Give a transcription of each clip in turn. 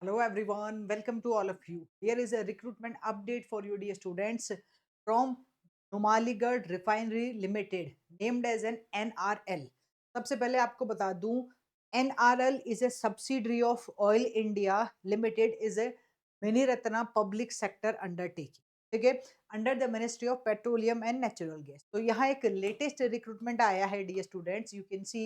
Hello everyone, welcome to all of you. Here is a recruitment update for you dear students from Numaligarh Refinery Limited named as an NRL. सबसे पहले आपको बता दूं NRL is a subsidiary of Oil India Limited is a Mini Ratna public sector undertaking. ठीक है, under the ministry of petroleum and natural gas. तो यहाँ एक लेटेस्ट रिक्रूटमेंट आया है dear students. You can see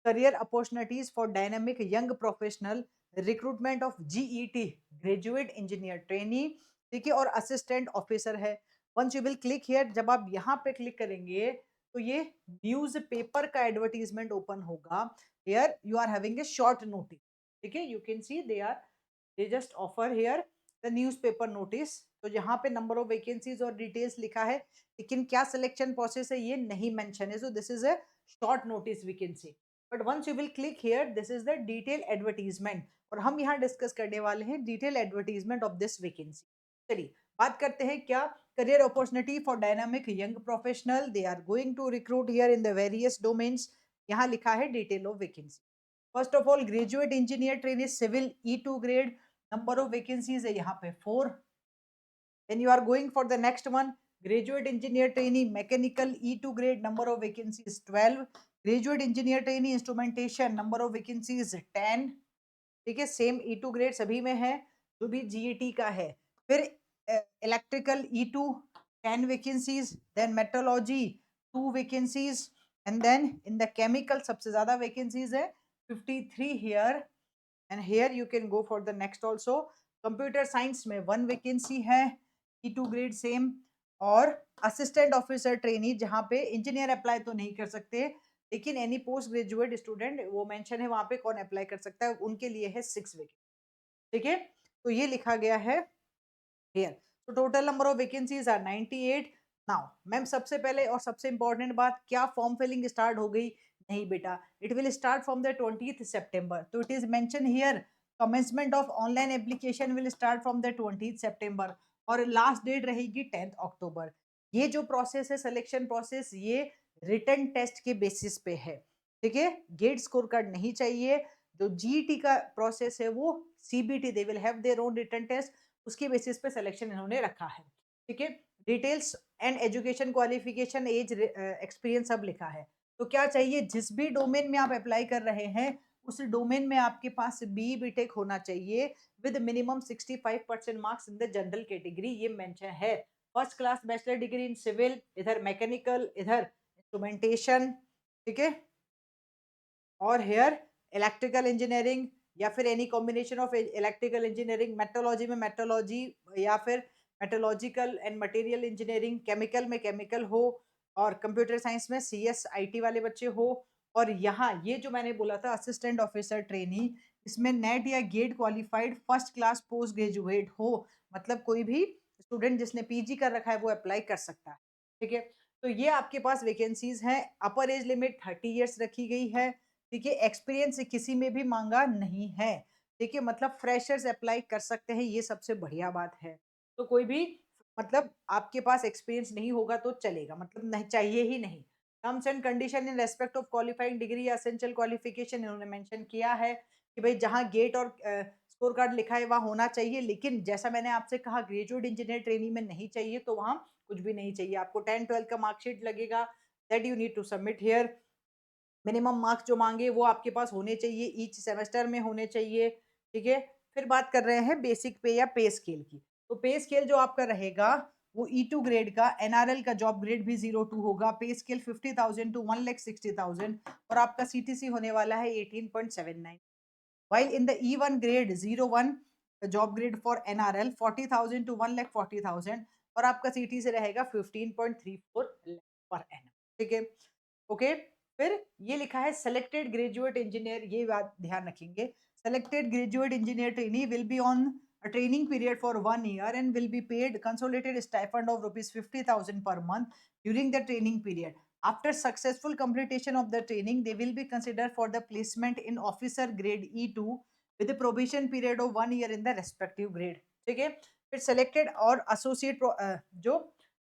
career opportunities for dynamic young professional recruitment of GET graduate engineer trainee. ठीक है, और असिस्टेंट ऑफिसर है. Once you will click here, जब आप यहाँ पे क्लिक करेंगे तो ये न्यूज पेपर का एडवर्टीजमेंट ओपन होगा. Here you are having a short notice. ठीक है, you can see they just offer here the newspaper notice. तो यहाँ पे नंबर ऑफ वैकेंसीज और डिटेल्स लिखा है, लेकिन क्या सिलेक्शन प्रोसेस है ये नहीं मेंशन है. So this is a short notice we can see. But once you will click here this is the detail advertisement, और हम यहाँ डिस्कस करने वाले हैं detail advertisement of this vacancy. चलिए बात करते हैं क्या career opportunity for dynamic young professional they are going to recruit here in the various domains. यहाँ लिखा है detail of vacancy. First of all graduate engineer trainee civil E2 grade, number of vacancies है यहाँ पे 4. Then you are going for the next one. Graduate engineer trainee mechanical E2 grade, number of vacancies 12. Graduate engineer trainee instrumentation, number of vacancies 10. ठीक है, same E2 grade सभी में है जो भी GET का है. फिर electrical E2 10 vacancies. Then metrology 2 vacancies. And then in the chemical सबसे ज्यादा वैकेंसीज है 53 here. And here you can go for the next also. Computer science में 1 वैकेंसी है E2 ग्रेड सेम. और असिस्टेंट ऑफिसर ट्रेनी, जहाँ पे engineer apply तो नहीं कर सकते, लेकिन एनी पोस्ट ग्रेजुएट स्टूडेंट वो मेंशन है वहां पे कौन अप्लाई कर सकता है, उनके लिए है 6 वैकेंसी. ठीक है, तो ये लिखा गया है हियर. तो total number of vacancies are 98. Now ma'am सबसे पहले और सबसे इंपॉर्टेंट बात, क्या फॉर्म फिलिंग स्टार्ट हो गई? नहीं बेटा, it will start from the 20th September. तो it is mention here commencement of online application will start from the 20th September और लास्ट डेट रहेगी 10th October. ये जो प्रोसेस है सिलेक्शन प्रोसेस, ये रिटन टेस्ट के बेसिस पे है. ठीक है, गेट स्कोर कार्ड नहीं चाहिए. जो जीईटी का प्रोसेस है वो CBT, they will have their own written test, उसके बेसिस पे सिलेक्शन इन्होंने रखा है. ठीक है, details and education qualification age experience सब लिखा है. तो क्या चाहिए, जिस भी डोमेन में आप अप्लाई कर रहे हैं उस डोमेन में आपके पास बी बीटेक होना चाहिए with minimum 65% marks in the general category. ये मेंशन है. First class bachelor degree in civil, इधर मैकेनिकल, इधर इंस्ट्रूमेंटेशन. ठीक है, और हेयर इलेक्ट्रिकल इंजीनियरिंग या फिर any combination of electrical engineering. Metrology में मेट्रोलॉजी या फिर metrological and material engineering. Chemical में केमिकल हो, और कंप्यूटर साइंस में CS IT वाले बच्चे हो. और यहाँ ये जो मैंने बोला था असिस्टेंट ऑफिसर ट्रेनी, इसमें नेट या GATE qualified first class post graduate हो, मतलब कोई भी स्टूडेंट जिसने PG कर रखा है वो अप्लाई कर सकता है. ठीक है, तो ये आपके पास वैकेंसीज हैं. अपर एज लिमिट 30 ईयर्स रखी गई है. ठीक है, एक्सपीरियंस किसी में भी मांगा नहीं है. ठीक है, मतलब फ्रेशर्स अप्लाई कर सकते हैं, ये सबसे बढ़िया बात है. तो कोई भी मतलब आपके पास एक्सपीरियंस नहीं होगा तो चलेगा, मतलब नहीं चाहिए ही नहीं. Terms and condition in respect of qualifying degree या एसेंशियल क्वालिफिकेशन इन्होंने मेंशन किया है कि भाई जहां गेट और स्कोर कार्ड लिखा है वहां होना चाहिए, लेकिन जैसा मैंने आपसे कहा ग्रेजुएट इंजीनियर ट्रेनिंग में नहीं चाहिए, तो वहां कुछ भी नहीं चाहिए. आपको 10-12 का मार्कशीट लगेगा, that you need to submit here. Minimum marks जो मांगे वो आपके पास होने चाहिए, ईच सेमेस्टर में होने चाहिए. ठीक है, फिर बात कर रहे हैं बेसिक पे या पे स्केल की. तो पे स्केल जो आपका रहेगा वो E2 ग्रेड का, NRL का जॉब ग्रेड भी 02 होगा. पे स्केल 50,000 टू 1,60,000 और आपका CTC होने वाला है 18.79. while in the E1 grade 01 job grade for NRL 40,000 to 1,40,000 और आपका CTC रहेगा 15.34 पर एनम. ठीक है, ओके. फिर ये लिखा है सेलेक्टेड ग्रेजुएट इंजीनियर, ये बात ध्यान रखेंगे. Selected graduate engineer trainee will be on a training period for 1 year and will be paid consolidated stipend of rupees 50,000 per month during the training period. After successful completion of the training, they will be considered for the placement in officer grade E2 with a probation period of 1 year in the respective grade. ठीक है, फिर selected और associate जो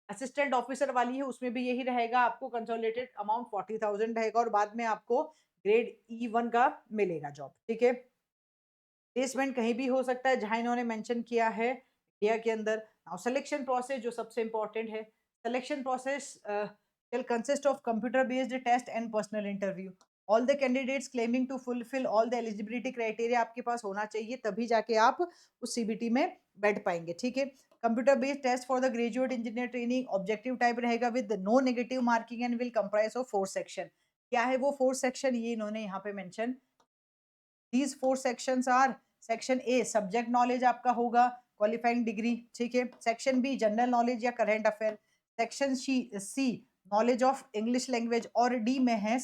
assistant officer वाली है उसमें भी यही रहेगा. आपको कंसोलिडेटेड अमाउंट 40,000 रहेगा और बाद में आपको ग्रेड E1 का मिलेगा जॉब. ठीक है, प्लेसमेंट कहीं भी हो सकता है जहां इन्होंने मेंशन किया है इंडिया के अंदर। नाउ सिलेक्शन प्रोसेस जो सबसे इंपॉर्टेंट है, selection process will consist of computer based test and personal interview. All the candidates claiming to fulfill all the eligibility criteria आपके पास होना चाहिए, तभी जाके आप उस सीबीटी में बैठ पाएंगे, ठीक है। Computer based test for the graduate engineer training objective type रहेगा with no negative marking and will comprise of 4 section. क्या है वो 4 सेक्शन, ये इन्होंने यहाँ पे mention. These 4 sections are: section A subject knowledge आपका होगा, क्वालिफाइंग डिग्री, ठीक है। सेक्शन बी जनरल नॉलेज या current affair. Section C knowledge of English language, और डी में है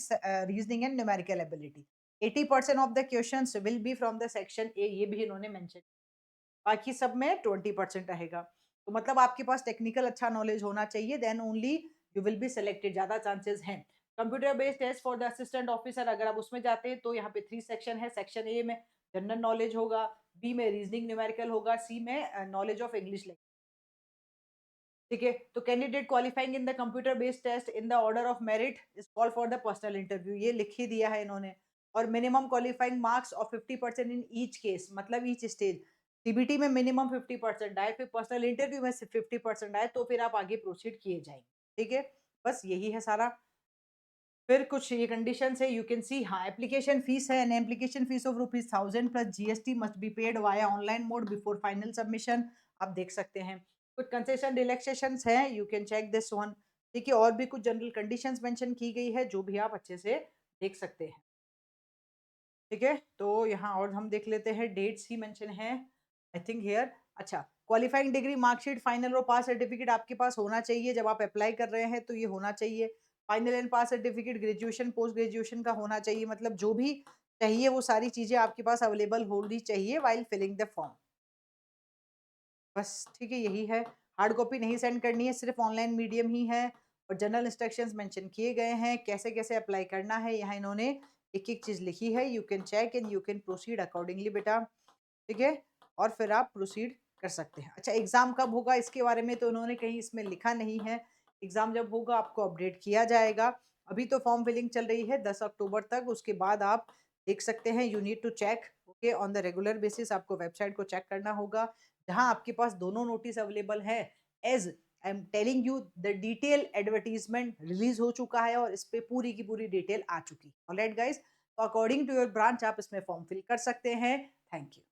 reasoning and numerical ability. 80% of the questions will be from the section A, ये भी इन्होंने मेंशन। बाकी सब में 20% रहेगा। तो मतलब आपके पास टेक्निकल अच्छा नॉलेज होना चाहिए, then only you will be selected, ज्यादा चांसेस हैं। Computer based test for the assistant officer, अगर आप उसमें जाते हैं तो यहाँ पे 3 सेक्शन है। सेक्शन ए में जनरल नॉलेज होगा, बी में रीजनिंग न्यूमेरिकल होगा, सी में नॉलेज ऑफ इंग्लिश लैंग्वेज, ठीक है। तो candidate qualifying in the computer based test in the order of merit is call for the personal interview, ये लिख ही दिया है इन्होंने। और minimum qualifying marks of 50% in each case, मतलब ईच स्टेज। सीबीटी में मिनिमम 50% आए, फिर पर्सनल इंटरव्यू में सिर्फ 50% आए, तो फिर आप आगे प्रोसीड किए जाएंगे, ठीक है। बस यही है सारा। फिर कुछ ये कंडीशंस है, यू कैन सी। हाँ, एप्लीकेशन फीस है, an application fees of ₹1000 plus GST must be paid via online mode before final submission, आप देख सकते हैं। कुछ कंसेशन रिलैक्सेशंस है, you can check this one, ठीक है। और भी कुछ जनरल कंडीशंस मेंशन की गई है, जो भी आप अच्छे से देख सकते हैं, ठीक है। तो यहाँ और हम देख लेते हैं, डेट्स ही मेंशन है आई थिंक हियर। अच्छा, क्वालिफाइंग डिग्री, मार्कशीट, फाइनल और पास सर्टिफिकेट आपके पास होना चाहिए। जब आप अप्लाई कर रहे हैं तो ये होना चाहिए। Final and pass certificate, graduation post graduation का होना चाहिए, मतलब जो भी चाहिए वो सारी चीजें आपके पास अवेलेबल होनी चाहिए वाइल फिलिंग द फॉर्म। बस ठीक है, यही है। हार्ड कॉपी नहीं सेंड करनी है, सिर्फ ऑनलाइन मीडियम ही है। और जनरल इंस्ट्रक्शंस मेंशन किए गए हैं, कैसे कैसे अप्लाई करना है, यहाँ इन्होंने एक एक चीज लिखी है। You can check and you can proceed accordingly बेटा, ठीक है। और फिर आप प्रोसीड कर सकते हैं। अच्छा, एग्जाम कब होगा इसके बारे में तो उन्होंने कहीं इसमें लिखा नहीं है। एग्जाम जब होगा आपको अपडेट किया जाएगा। अभी तो फॉर्म फिलिंग चल रही है 10 अक्टूबर तक, उसके बाद आप देख सकते हैं। You need to check okay on the regular basis, आपको वेबसाइट को चेक करना होगा जहां आपके पास दोनों नोटिस अवेलेबल है। As I am telling you, the detail advertisement release हो चुका है और इस पे पूरी की पूरी डिटेल आ चुकी है। ऑलराइट गाइस, तो अकॉर्डिंग टू योर ब्रांच आप इसमें फॉर्म फिल कर सकते हैं। Thank you.